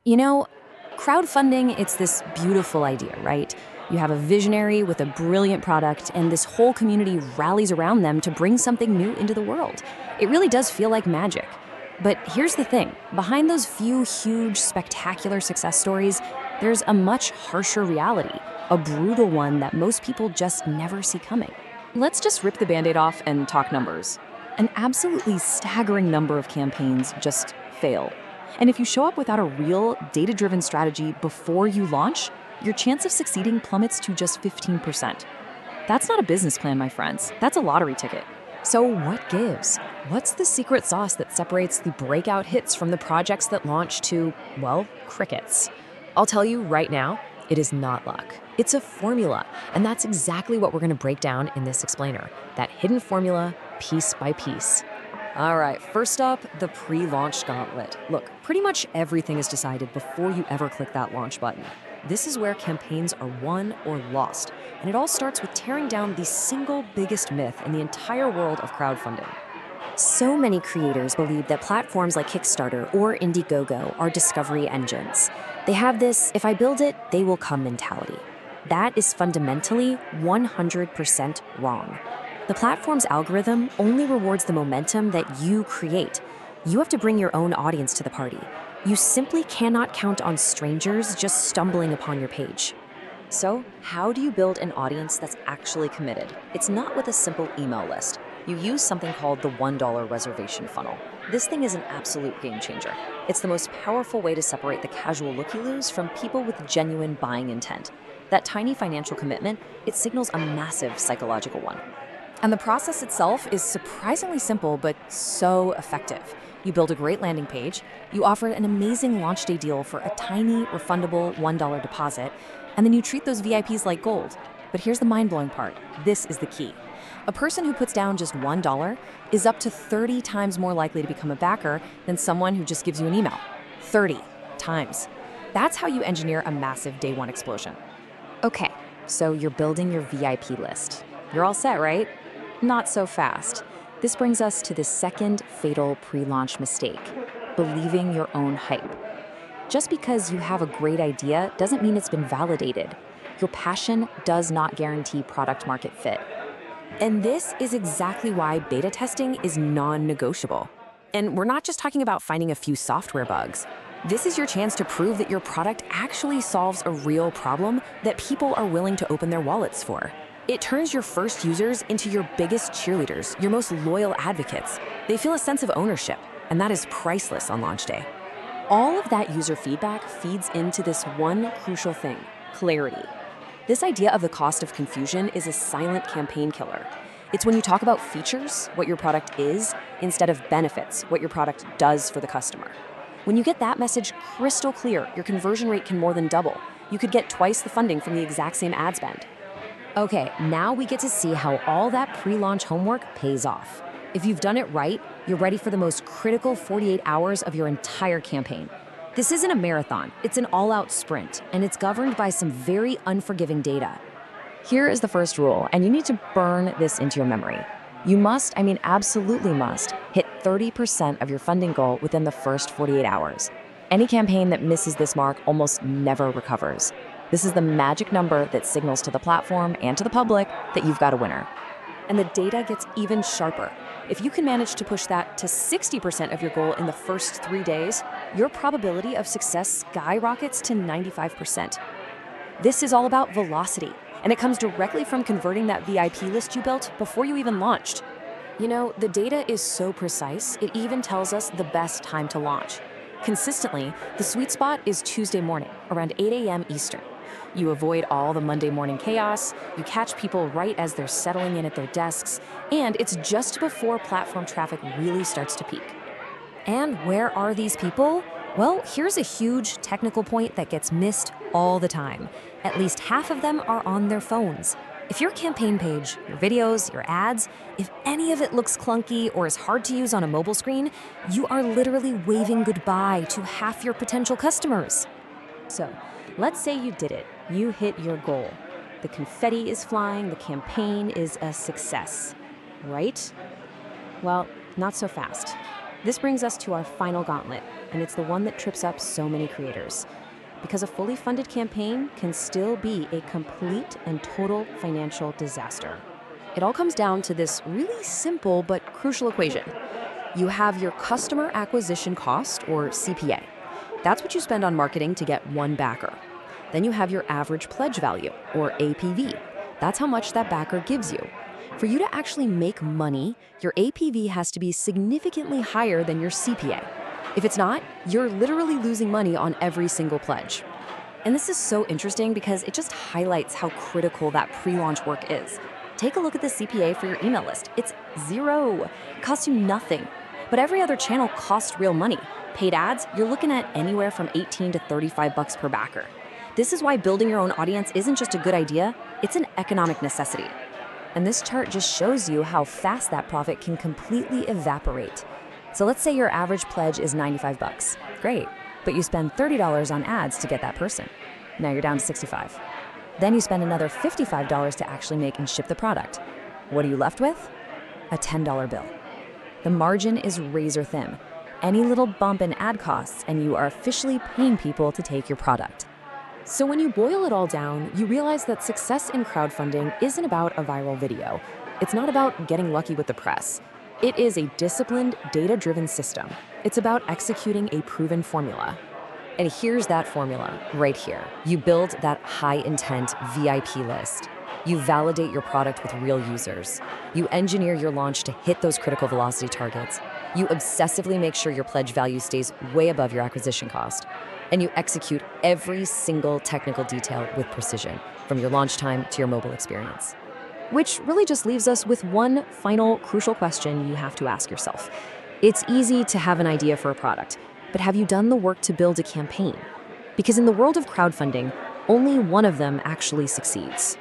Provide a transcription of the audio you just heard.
You know, crowdfunding, it's this beautiful idea, right? You have a visionary with a brilliant product, and this whole community rallies around them to bring something new into the world. It really does feel like magic. But here's the thing, behind those few huge, spectacular success stories, there's a much harsher reality, a brutal one that most people just never see coming. Let's just rip the band aid off and talk numbers. An absolutely staggering number of campaigns just fail. And if you show up without a real, data-driven strategy before you launch, your chance of succeeding plummets to just 15%. That's not a business plan, my friends. That's a lottery ticket. So what gives? What's the secret sauce that separates the breakout hits from the projects that launch to, well, crickets? I'll tell you right now, it is not luck. It's a formula, and that's exactly what we're going to break down in this explainer, that hidden formula, piece by piece. All right, first up, the pre-launch gauntlet. Look, pretty much everything is decided before you ever click that launch button. This is where campaigns are won or lost, and it all starts with tearing down the single biggest myth in the entire world of crowdfunding. So many creators believe that platforms like Kickstarter or Indiegogo are discovery engines. They have this, if I build it, they will come mentality. That is fundamentally 100% wrong. The platform's algorithm only rewards the momentum that you create. You have to bring your own audience to the party. You simply cannot count on strangers just stumbling upon your page. So, how do you build an audience that's actually committed? It's not with a simple email list. You use something called the $1 reservation funnel. This thing is an absolute game changer. It's the most powerful way to separate the casual looky-loos from people with genuine buying intent. That tiny financial commitment, it signals a massive psychological one. And the process itself is surprisingly simple, but so effective. You build a great landing page, you offer an amazing launch day deal for a tiny, refundable $1 deposit, and then you treat those VIPs like gold. But here's the mind-blowing part. This is the key. A person who puts down just $1 is up to 30 times more likely to become a backer than someone who just gives you an email. 30 times. That's how you engineer a massive day one explosion. Okay, so you're building your VIP list. You're all set, right? Not so fast. This brings us to the second fatal pre-launch mistake, believing your own hype. Just because you have a great idea doesn't mean it's been validated. Your passion does not guarantee product market fit. And this is exactly why beta testing is non-negotiable. And we're not just talking about finding a few software bugs. This is your chance to prove that your product actually solves a real problem that people are willing to open their wallets for. It turns your first users into your biggest cheerleaders, your most loyal advocates. They feel a sense of ownership, and that is priceless on launch day. All of that user feedback feeds into this one crucial thing, clarity. This idea of the cost of confusion is a silent campaign killer. It's when you talk about features, what your product is, instead of benefits, what your product does for the customer. When you get that message crystal clear, your conversion rate can more than double. You could get twice the funding from the exact same ad spend. Okay, now we get to see how all that pre-launch homework pays off. If you've done it right, you're ready for the most critical 48 hours of your entire campaign. This isn't a marathon, it's an all-out sprint, and it's governed by some very unforgiving data. Here is the first rule, and you need to burn this into your memory. You must, absolutely must, hit 30% of your funding goal within the first 48 hours. Any campaign that misses this mark almost never recovers. This is the magic number that signals to the platform and to the public that you've got a winner. And the data gets even sharper. If you can manage to push that to 60% of your goal in the first 3 days, your probability of success skyrockets to 95%. This is all about velocity, and it comes directly from converting that VIP list you built before you even launched. You know, the data is so precise, it even tells us the best time to launch. Consistently, the sweet spot is Tuesday morning, around 8 a.m. Eastern. You avoid all the Monday morning chaos, you catch people right as they're settling in at their desks, and it's just before platform traffic really starts to peak. And where are these people? Well, here's a huge technical point that gets missed all the time. At least half of them are on their phones. If your campaign page, your videos, your ads, if any of it looks clunky or is hard to use on a mobile screen, you are literally waving goodbye to half your potential customers. So, let's say you did it. You hit your goal. The confetti is flying, the campaign is a success, right? Well, not so fast. This brings us to our final gauntlet, and it's the one that trips up so many creators. Because a fully funded campaign can still be a complete and total financial disaster. It all comes down to this really simple but crucial equation. You have your customer acquisition cost, or CPA. That's what you spend on marketing to get one backer. Then you have your average pledge value, or APV. That's how much that backer gives you. For you to actually make money, your APV has to be significantly higher than your CPA. If it's not, you're literally losing money on every single pledge. And this is so interesting because it just highlights how critical that pre-launch work is. Take a look at the CPA for your email list. It's zero. It costs you nothing. But every other channel costs real money. Paid ads, you're looking at anywhere from $18 to $35 per backer. This is why building your own audience isn't just a good idea, it's an economic necessity. And this chart just shows you how fast that profit can completely evaporate. So let's say your average pledge is $95. Great, but you spend $30 on ads to get that person. Now you're down to $65. Then you spend another $55 to actually make and ship the product. What are you left with? A $10 bill. The margin is razor thin. Any little bump in ad costs and you are officially paying people to take your product. So when you boil it all down, you realize that success in crowdfunding isn't about a viral video. It's not about getting lucky with the press. It is a disciplined, data-driven system. It's about executing a proven formula. And here's that formula right here. You build that high-intent VIP list. You validate your product with real users. You engineer your launch to hit those critical velocity targets. You obsessively make sure your pledge value stays way above your acquisition cost. And you execute every single technical detail with precision, from your launch time to your mobile experience. Which really just leaves us with one final crucial question you have to ask yourself. It's easy to have an idea for a product, but have you done the work to build a campaign? Because in the world of crowdfunding, only one of them actually succeeds.